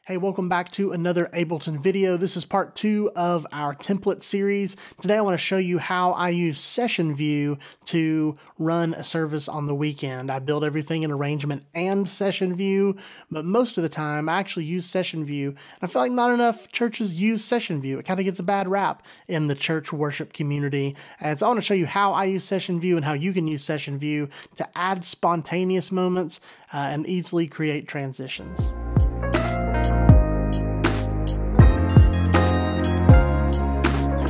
Hey, welcome back to another Ableton video. This is part 2 of our template series. Today I want to show you how I use Session View to run a service on the weekend. I build everything in Arrangement and Session View, but most of the time I actually use Session View. And I feel like not enough churches use Session View. It kind of gets a bad rap in the church worship community. And so I want to show you how I use Session View and how you can use Session View to add spontaneous moments and easily create transitions.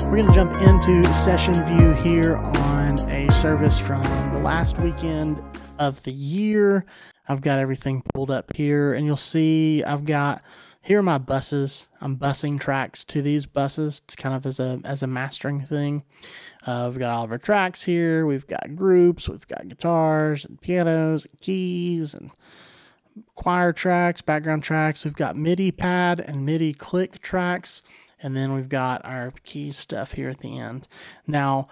We're going to jump into Session View here on a service from the last weekend of the year. I've got everything pulled up here, and you'll see here are my buses. I'm busing tracks to these buses. It's kind of as a mastering thing. We've got all of our tracks here. We've got groups. We've got guitars and pianos and keys and choir tracks, background tracks. We've got MIDI pad and MIDI click tracks. And then we've got our key stuff here at the end. Now,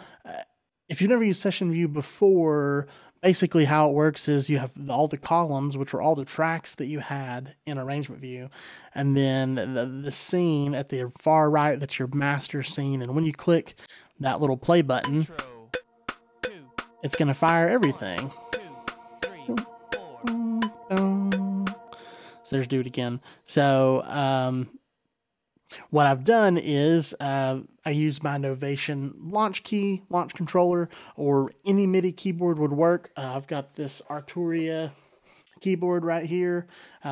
if you've never used Session View before, basically how it works is you have all the columns, which are all the tracks that you had in Arrangement View. And then the scene at the far right, that's your master scene. And when you click that little play button, it's going to fire everything. So there's do it again. So, what I've done is I use my Novation launch controller, or any MIDI keyboard would work. I've got this Arturia keyboard right here,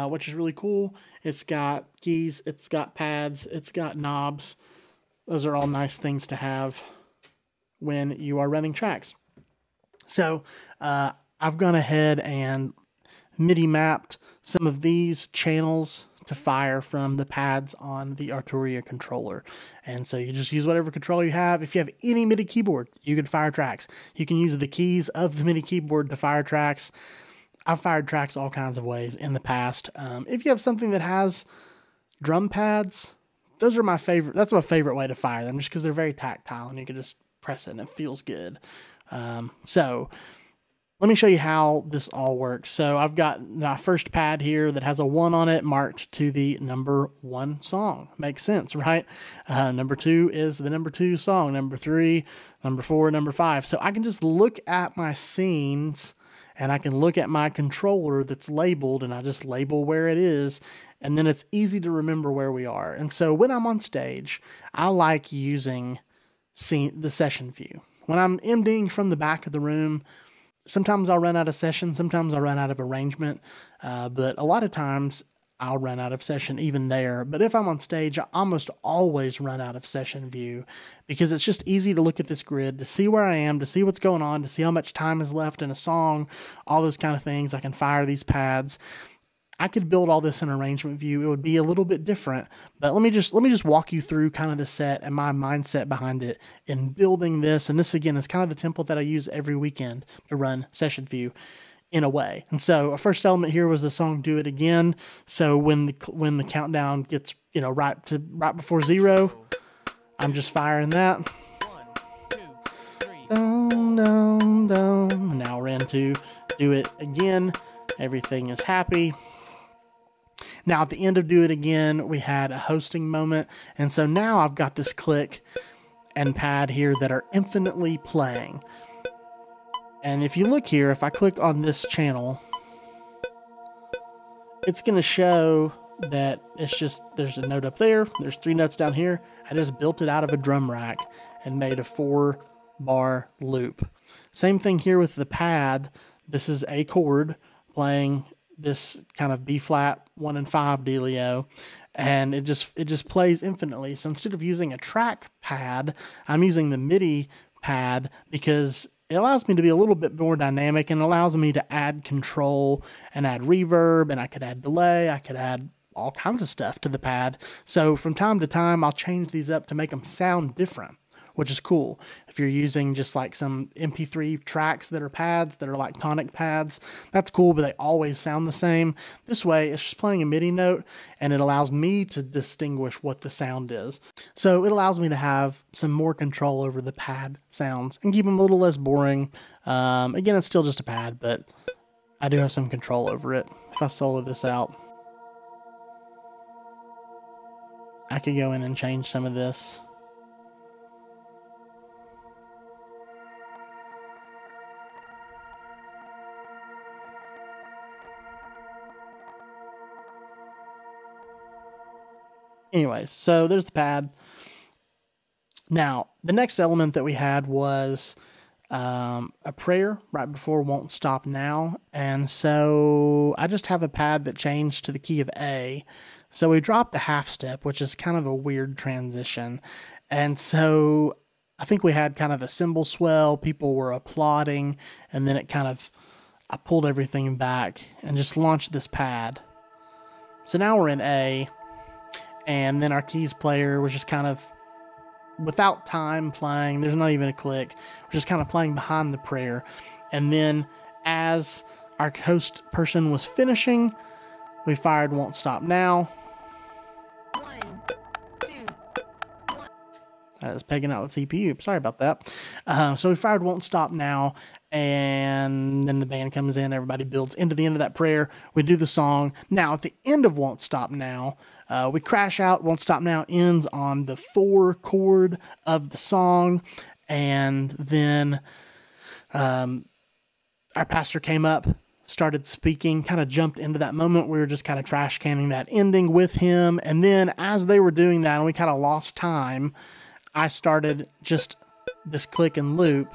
which is really cool. It's got keys, it's got pads, it's got knobs. Those are all nice things to have when you are running tracks. So I've gone ahead and MIDI mapped some of these channels to fire from the pads on the Arturia controller. And so you just use whatever controller you have. If you have any MIDI keyboard, you can fire tracks. You can use the keys of the MIDI keyboard to fire tracks. I've fired tracks all kinds of ways in the past. If you have something that has drum pads, those are my favorite. That's my favorite way to fire them, just because they're very tactile and you can just press it and it feels good. So let me show you how this all works. So I've got my first pad here that has a 1 on it marked to the number 1 song. Makes sense, right? Number 2 is the number 2 song. Number 3, number 4, number 5. So I can just look at my scenes and I can look at my controller that's labeled, and I just label where it is. And then it's easy to remember where we are. And so when I'm on stage, I like using the Session View. When I'm MDing from the back of the room, sometimes I'll run out of session, sometimes I'll run out of arrangement, but a lot of times I'll run out of session even there. But if I'm on stage, I almost always run out of Session View, because it's just easy to look at this grid, to see where I am, to see what's going on, to see how much time is left in a song, all those kind of things. I can fire these pads. I could build all this in Arrangement View. It would be a little bit different, but let me just walk you through kind of the set and my mindset behind it in building this. And this, again, is kind of the template that I use every weekend to run Session View in a way. And so our first element here was the song "Do It Again." So when the countdown gets, right before 0, I'm just firing that. 1, 2, 3. Dum, dum, dum. And now we're into "Do It Again." Everything is happy. Now, at the end of "Do It Again," we had a hosting moment. And so now I've got this click and pad here that are infinitely playing. And if you look here, if I click on this channel, it's going to show that there's a note up there. There's 3 notes down here. I just built it out of a drum rack and made a 4-bar loop. Same thing here with the pad. This is a chord playing this kind of B flat 1 and 5 dealio, and it just plays infinitely. So instead of using a track pad, I'm using the MIDI pad, because it allows me to be a little bit more dynamic and allows me to add control and add reverb, and I could add delay, I could add all kinds of stuff to the pad. So from time to time, I'll change these up to make them sound different, which is cool. If you're using just like some MP3 tracks that are pads, that are like tonic pads, that's cool, but they always sound the same. This way, it's just playing a MIDI note, and it allows me to distinguish what the sound is. So it allows me to have some more control over the pad sounds and keep them a little less boring. Again, it's still just a pad, but I do have some control over it. If I solo this out, I could go in and change some of this. Anyways, so there's the pad. Now, the next element that we had was a prayer right before Won't Stop Now. And so I just have a pad that changed to the key of A. So we dropped a half step, which is kind of a weird transition. And so I think we had kind of a cymbal swell. People were applauding. And then I pulled everything back and just launched this pad. So now we're in A. And then our keys player was just kind of without time playing. There's not even a click. We're just kind of playing behind the prayer. And then as our host person was finishing, we fired Won't Stop Now. 1, 2, 1. I was pegging out the CPU. Sorry about that. So we fired Won't Stop Now, and then the band comes in. Everybody builds into the end of that prayer. We do the song. Now, at the end of Won't Stop Now, we crash out. Won't Stop Now ends on the 4 chord of the song. And then our pastor came up, started speaking, kind of jumped into that moment. We were just kind of trash canning that ending with him. And then as they were doing that and we kind of lost time, I started just this click and loop.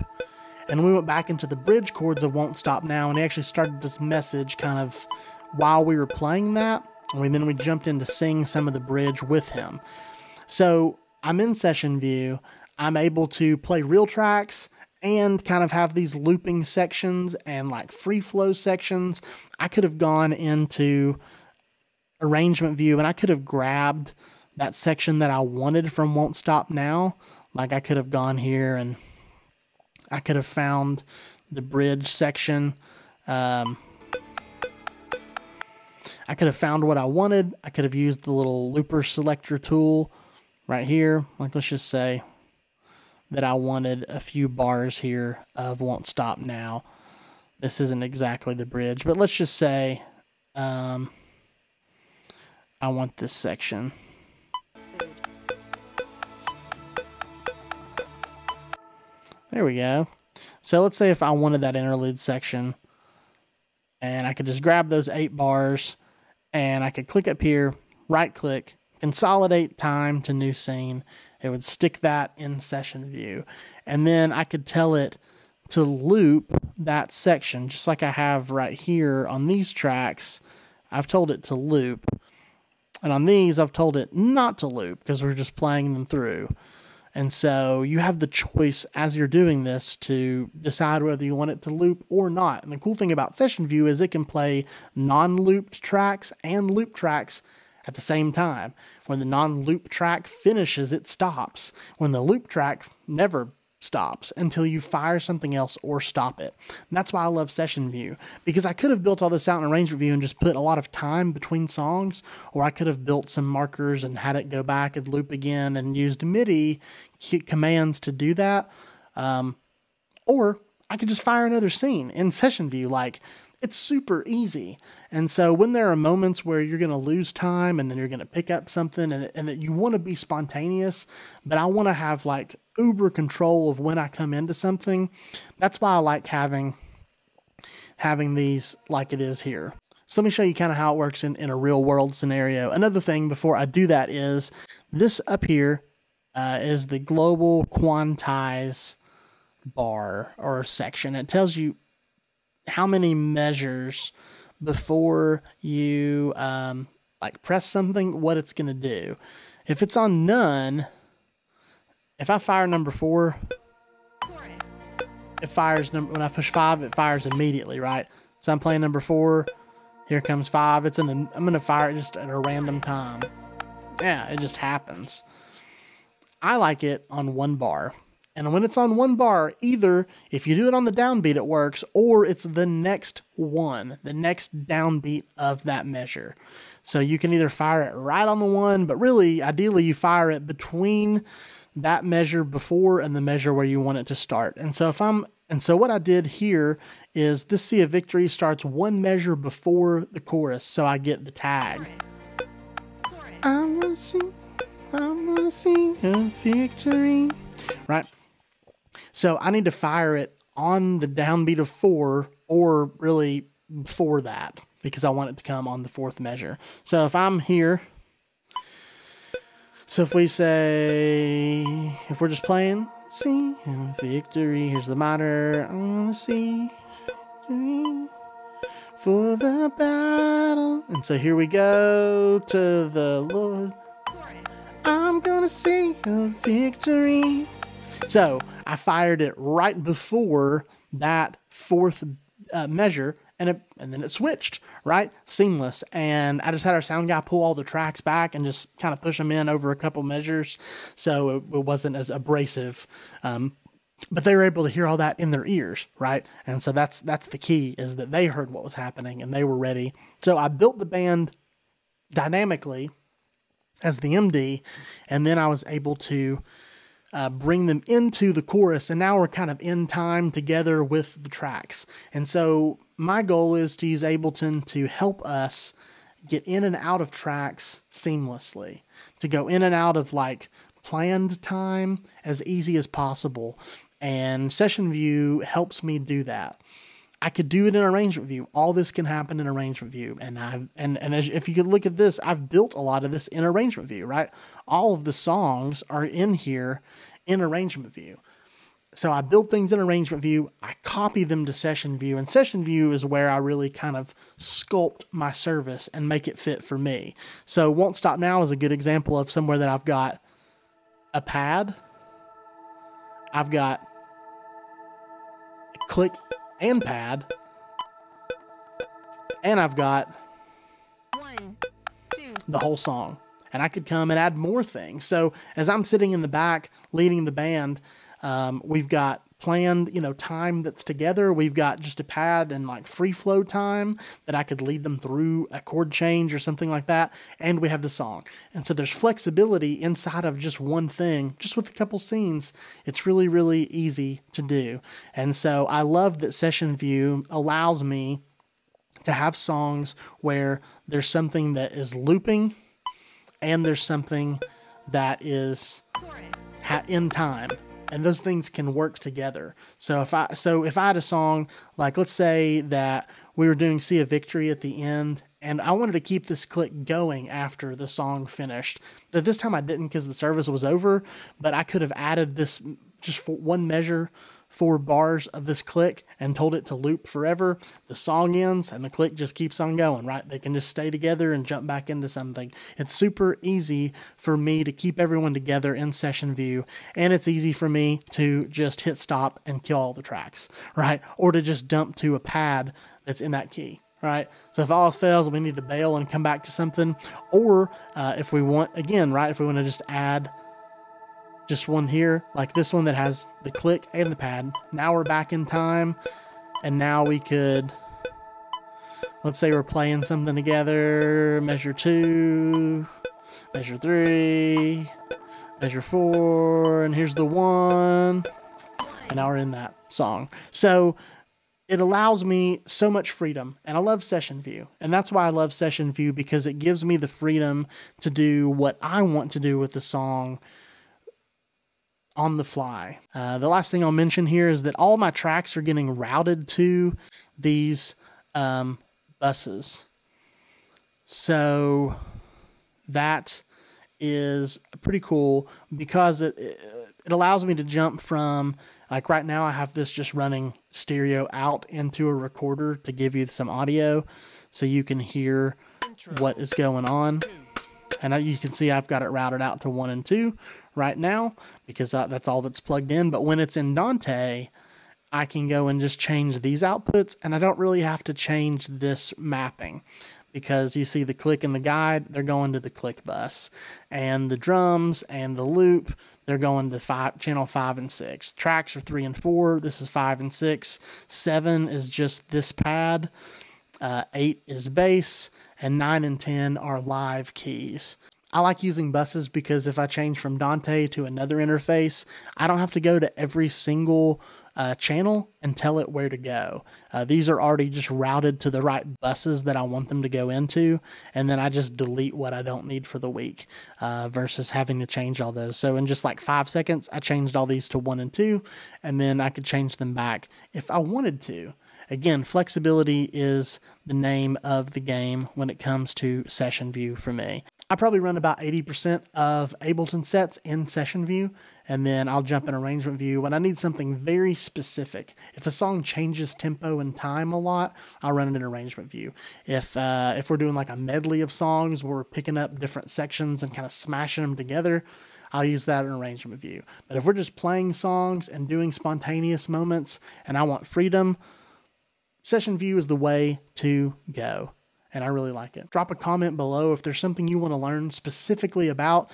And we went back into the bridge chords of Won't Stop Now. And he actually started this message kind of while we were playing that. And then we jumped in to sing some of the bridge with him. So I'm in session view. I'm able to play real tracks and kind of have these looping sections and like free flow sections. I could have gone into arrangement view and I could have grabbed that section that I wanted from Won't Stop Now. Like I could have gone here and I could have found the bridge section. I could have found what I wanted. I could have used the little looper selector tool right here. Like, let's just say that I wanted a few bars here of Won't Stop Now. This isn't exactly the bridge, but let's just say I want this section. There we go. So let's say if I wanted that interlude section, and I could just grab those 8 bars, and I could click up here, right click, consolidate time to new scene. It would stick that in session view. And then I could tell it to loop that section, just like I have right here on these tracks. I've told it to loop. And on these, I've told it not to loop because we're just playing them through. And so you have the choice as you're doing this to decide whether you want it to loop or not. And the cool thing about session view is it can play non-looped tracks and loop tracks at the same time. When the non-loop track finishes, it stops. When the loop track never stops until you fire something else or stop it. And that's why I love session view, because I could have built all this out in arrangement view and just put a lot of time between songs, or I could have built some markers and had it go back and loop again and used MIDI commands to do that. Or I could just fire another scene in session view. Like, it's super easy. And so when there are moments where you're going to lose time and then you're going to pick up something and that you want to be spontaneous, but I want to have like uber control of when I come into something, that's why I like having these like it is here. So let me show you kind of how it works in a real world scenario. Another thing before I do that is this up here is the global quantize bar or section. It tells you how many measures before you like press something, what it's going to do. If it's on none, if I fire number 4, Chorus. it fires when I push 5, it fires immediately, right? So I'm playing number 4. Here comes 5. I'm going to fire it just at a random time. Yeah, it just happens. I like it on 1 bar. And when it's on 1 bar, either if you do it on the downbeat, it works, or it's the next one, the next downbeat of that measure. So you can either fire it right on the 1, but really, ideally, you fire it between that measure before and the measure where you want it to start. And so what I did here is this Sea of Victory starts 1 measure before the chorus, so I get the tag. Chorus. I'm gonna sing I'm gonna see a victory. Right? So I need to fire it on the downbeat of 4, or really before that, because I want it to come on the 4th measure. So if I'm here, so if we say, if we're just playing, see a victory, here's the minor, I'm gonna see victory for the battle. And so here we go to the Lord. Chorus. I'm gonna see a victory. So I fired it right before that 4th measure, and then it switched, right? Seamless. And I just had our sound guy pull all the tracks back and just kind of push them in over a couple measures, so it wasn't as abrasive. But they were able to hear all that in their ears, right? And so that's the key, is that they heard what was happening and they were ready. So I built the band dynamically as the MD, and then I was able to bring them into the chorus, and now we're kind of in time together with the tracks. And so my goal is to use Ableton to help us get in and out of tracks seamlessly, to go in and out of like planned time as easy as possible. And Session View helps me do that. I could do it in Arrangement View. All this can happen in Arrangement View. And if you could look at this, I've built a lot of this in Arrangement View, right? All of the songs are in here in Arrangement View. So I build things in Arrangement View, I copy them to Session View, and Session View is where I really kind of sculpt my service and make it fit for me. So Won't Stop Now is a good example of somewhere that I've got a pad, I've got a click and pad, and I've got 1, 2. the whole song. And I could come and add more things. So as I'm sitting in the back leading the band, we've got planned, time that's together. We've got just a pad and like free flow time that I could lead them through a chord change or something like that. And we have the song. And so there's flexibility inside of just one thing, just with a couple scenes. It's really, really easy to do. And so I love that Session View allows me to have songs where there's something that is looping and there's something that is Chorus. in time. And those things can work together. So if I had a song, like let's say that we were doing See a Victory at the end, and I wanted to keep this click going after the song finished. But this time I didn't because the service was over, but I could have added this just for one measure, 4 bars of this click, and told it to loop forever. The song ends and the click just keeps on going, right? They can just stay together and jump back into something. It's super easy for me to keep everyone together in Session View, and it's easy for me to just hit stop and kill all the tracks, right? Or to just dump to a pad that's in that key, right? So if all else fails, we need to bail and come back to something. Or if we want, again, right, if we want to just add just one here, like this one that has the click and the pad. Now we're back in time, and now we could, let's say we're playing something together, measure 2, measure 3, measure 4, and here's the 1, and now we're in that song. So it allows me so much freedom, and I love Session View, and that's why I love Session View, because it gives me the freedom to do what I want to do with the song on the fly. The last thing I'll mention here is that all my tracks are getting routed to these buses. So that is pretty cool, because it allows me to jump from, like right now I have this just running stereo out into a recorder to give you some audio so you can hear what is going on. And you can see I've got it routed out to 1 and 2 right now, because that's all that's plugged in. But when it's in Dante, I can go and just change these outputs, and I don't really have to change this mapping, because you see the click and the guide, they're going to the click bus, and the drums and the loop, they're going to channel 5 and 6. Tracks are 3 and 4. This is 5 and 6. 7 is just this pad. 8 is bass, and 9 and 10 are live keys. I like using buses because if I change from Dante to another interface, I don't have to go to every single channel and tell it where to go. These are already just routed to the right buses that I want them to go into, and then I just delete what I don't need for the week versus having to change all those. So in just like 5 seconds, I changed all these to 1 and 2, and then I could change them back if I wanted to. Again, flexibility is the name of the game when it comes to session view for me. I probably run about 80% of Ableton sets in session view, and then I'll jump in arrangement view when I need something very specific. If a song changes tempo and time a lot, I'll run it in arrangement view. If we're doing like a medley of songs where we're picking up different sections and kind of smashing them together, I'll use that in arrangement view. But if we're just playing songs and doing spontaneous moments and I want freedom, session view is the way to go, and I really like it. Drop a comment below if there's something you want to learn specifically about.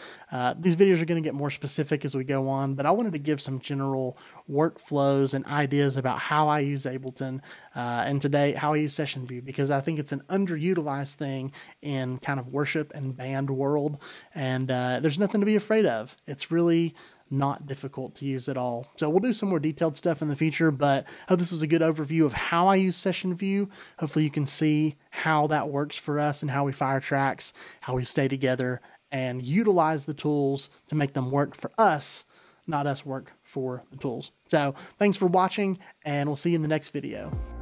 These videos are going to get more specific as we go on, but I wanted to give some general workflows and ideas about how I use Ableton, and today how I use session view, because I think it's an underutilized thing in kind of worship and band world, and there's nothing to be afraid of. It's really not difficult to use at all. So we'll do some more detailed stuff in the future, but I hope this was a good overview of how I use session view. Hopefully you can see how that works for us and how we fire tracks, how we stay together and utilize the tools to make them work for us, not us work for the tools. So thanks for watching, and we'll see you in the next video.